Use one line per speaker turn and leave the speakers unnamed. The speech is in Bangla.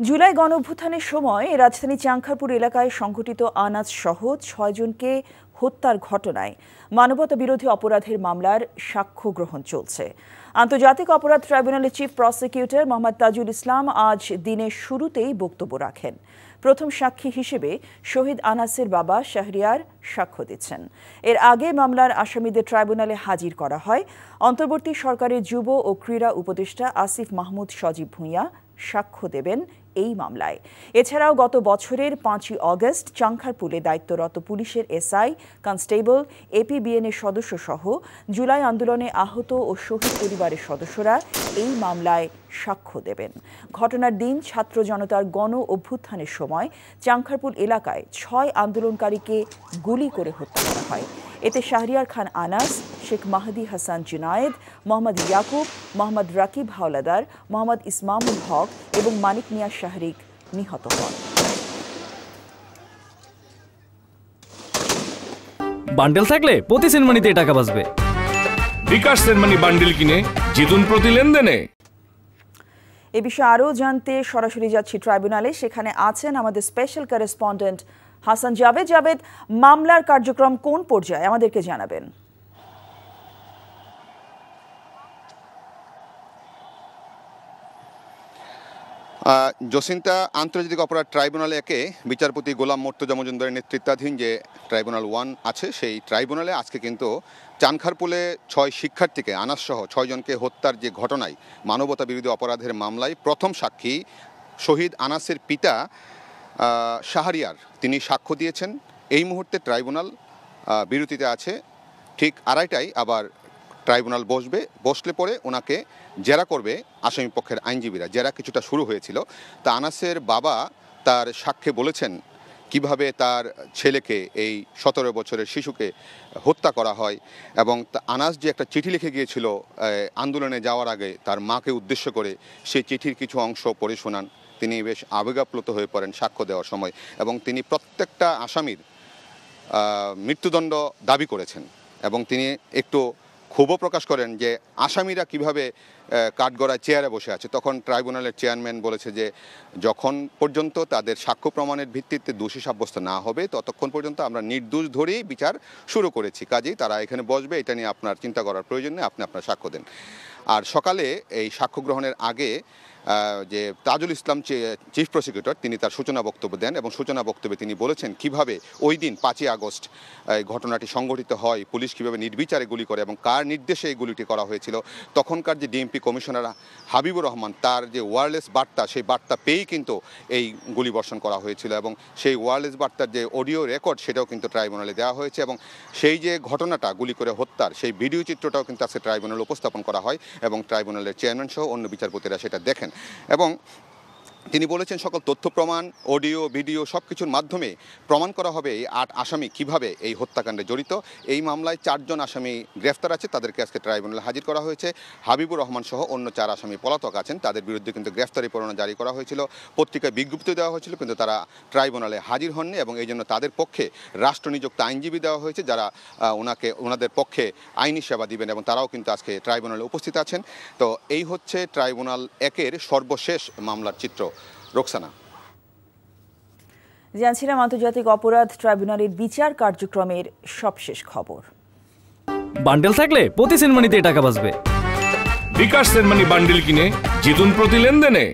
জুলাই গণঅভ্যুত্থানের সময় রাজধানী চাংখারপুর এলাকায় সংঘটিত আনাজ সহ ৬ জনকে হত্যার ঘটনায় মানবতা বিরোধী অপরাধের মামলার সাক্ষ্য গ্রহণ চলছে। আন্তর্জাতিক অপরাধ ট্রাইব্যুনালের চিফ প্রসিকিউটর মোহাম্মদ তাজুল ইসলাম আজ দিনের শুরুতেই বক্তব্য রাখেন। প্রথম সাক্ষী হিসেবে শহীদ আনাসের বাবা শাহরিয়ার সাক্ষ্য দিচ্ছেন। এর আগে মামলার আসামিদের ট্রাইব্যুনালে হাজির করা হয়। অন্তর্বর্তী সরকারের যুব ও ক্রীড়া উপদেষ্টা আসিফ মাহমুদ সজীব ভুঁইয়া সাক্ষ্য দেবেন এই মামলায়। এছাড়াও গত বছরের ৫ই অগস্ট চাংখারপুলে দায়িত্বরত পুলিশের এসআই, কনস্টেবল, এপিবিএনের সদস্য সহ জুলাই আন্দোলনে আহত ও শহীদ পরিবারের সদস্যরা এই মামলায় সাক্ষ্য দেবেন। ঘটনার দিন ছাত্র জনতার গণ অভ্যুত্থানের সময় চাংখারপুল এলাকায় ৬ আন্দোলনকারীকে গুলি করে হত্যা করা হয়। এতে শাহরিয়ার খান আনাস, শেখ মাহদি হাসান জুনায়েদ, মোহাম্মদ ইয়াকুব, মোহাম্মদ রাকিব হাওলাদার, মোহাম্মদ ইসমামুল হক এবং মানিক মিয়া শাহরিক নিহত হন।
বান্ডেল থাকলে প্রতি সেনমানিতে টাকা বাঁচবে।
বিকাশ সেনমানি বান্ডেল কিনে জিতুন প্রতি লেনদেনে।
এ বিষয়ে আরও জানতে সরাসরি যাচ্ছি ট্রাইব্যুনালে। সেখানে আছেন আমাদের স্পেশাল করেসপন্ডেন্ট হাসান জাভেদ। জাভেদ, মামলার কার্যক্রম কোন পর্যায়ে আমাদেরকে জানাবেন?
জসিন্তা, আন্তর্জাতিক অপরাধ ট্রাইব্যুনাল 1-এ বিচারপতি গোলাম মর্তুজা মজুমদারের নেতৃত্বাধীন যে ট্রাইব্যুনাল 1 আছে, সেই ট্রাইব্যুনালে আজকে কিন্তু চানখারপুলে 6 শিক্ষার্থীকে আনাসসহ 6 জনকে হত্যার যে ঘটনায় মানবতা বিরোধী অপরাধের মামলায় প্রথম সাক্ষী শহীদ আনাসের পিতা শাহরিয়ার তিনি সাক্ষ্য দিয়েছেন। এই মুহূর্তে ট্রাইব্যুনাল বিরতিতে আছে। ঠিক 2:30টায় আবার ট্রাইব্যুনাল বসলে পরে ওনাকে জেরা করবে আসামি পক্ষের আইনজীবীরা। জেরা কিছুটা শুরু হয়েছিল। তা আনাসের বাবা তার সাক্ষ্যে বলেছেন কিভাবে তার ছেলেকে, এই 17 বছরের শিশুকে হত্যা করা হয়, এবং আনাস যে একটা চিঠি লিখে গিয়েছিল আন্দোলনে যাওয়ার আগে তার মাকে উদ্দেশ্য করে, সেই চিঠির কিছু অংশ পড়ে শোনান। তিনি বেশ আবেগাপ্লুত হয়ে পড়েন সাক্ষ্য দেওয়ার সময়, এবং তিনি প্রত্যেকটা আসামির মৃত্যুদণ্ড দাবি করেছেন। এবং তিনি একটু ক্ষোভও প্রকাশ করেন যে আসামিরা কিভাবে কাঠগড়ায় চেয়ারে বসে আছে। তখন ট্রাইব্যুনালের চেয়ারম্যান বলেছে যে যখন পর্যন্ত তাদের সাক্ষ্য প্রমাণের ভিত্তিতে দোষী সাব্যস্ত না হবে ততক্ষণ পর্যন্ত আমরা নির্দোষ ধরেই বিচার শুরু করেছি, কাজেই তারা এখানে বসবে, এটা নিয়ে আপনার চিন্তা করার প্রয়োজন নেই, আপনি আপনার সাক্ষ্য দেন। আর সকালে এই সাক্ষ্য গ্রহণের আগে যে তাজুল ইসলাম চিফ প্রসিকিউটর তিনি তার সূচনা বক্তব্য দেন, এবং সূচনা বক্তব্যে তিনি বলেছেন কিভাবে ওই দিন 5ই আগস্ট ঘটনাটি সংঘটিত হয়, পুলিশ কিভাবে নির্বিচারে গুলি করে এবং কার নির্দেশে এই গুলিটি করা হয়েছিল। তখনকার যে ডিএমপি কমিশনার হাবিবুর রহমান, তার যে ওয়্যারলেস বার্তা, সেই বার্তা পেয়েই কিন্তু এই গুলিবর্ষণ করা হয়েছিল, এবং সেই ওয়্যারলেস বার্তার যে অডিও রেকর্ড সেটাও কিন্তু ট্রাইব্যুনালে দেওয়া হয়েছে, এবং সেই যে ঘটনাটা গুলি করে হত্যার সেই ভিডিও চিত্রটাও কিন্তু আজকে ট্রাইব্যুনালে উপস্থাপন করা হয়, এবং ট্রাইব্যুনালের চেয়ারম্যান সহ অন্য বিচারপতিরা সেটা দেখেন। এবং তিনি বলেছেন সকল তথ্য প্রমাণ, অডিও, ভিডিও সব কিছুর মাধ্যমে প্রমাণ করা হবে এই 8 আসামি কিভাবে এই হত্যাকাণ্ডে জড়িত। এই মামলায় 4 জন আসামি গ্রেফতার আছে, তাদেরকে আজকে ট্রাইব্যুনালে হাজির করা হয়েছে। হাবিবুর রহমান সহ অন্য 4 আসামি পলাতক আছেন, তাদের বিরুদ্ধে কিন্তু গ্রেফতারি পরোয়ানা জারি করা হয়েছিল, পত্রিকায় বিজ্ঞপ্তি দেওয়া হয়েছিল, কিন্তু তারা ট্রাইব্যুনালে হাজির হননি, এবং এই জন্য তাদের পক্ষে রাষ্ট্রনিযুক্ত আইনজীবী দেওয়া হয়েছে যারা ওনাদের পক্ষে আইনি সেবা দিবেন, এবং তারাও কিন্তু আজকে ট্রাইব্যুনালে উপস্থিত আছেন। তো এই হচ্ছে ট্রাইব্যুনাল 1-এর সর্বশেষ মামলার চিত্র। রোকসানা,
জানছিলাম আন্তর্জাতিক অপরাধ ট্রাইব্যুনালের বিচার কার্যক্রমের সবশেষ খবর।
বান্ডেল থাকলে প্রতি সেনমানিতে টাকা বাঁচবে।
বিকাশ সেনমানি বান্ডেল কিনে জিতুন প্রতি লেনদেনে।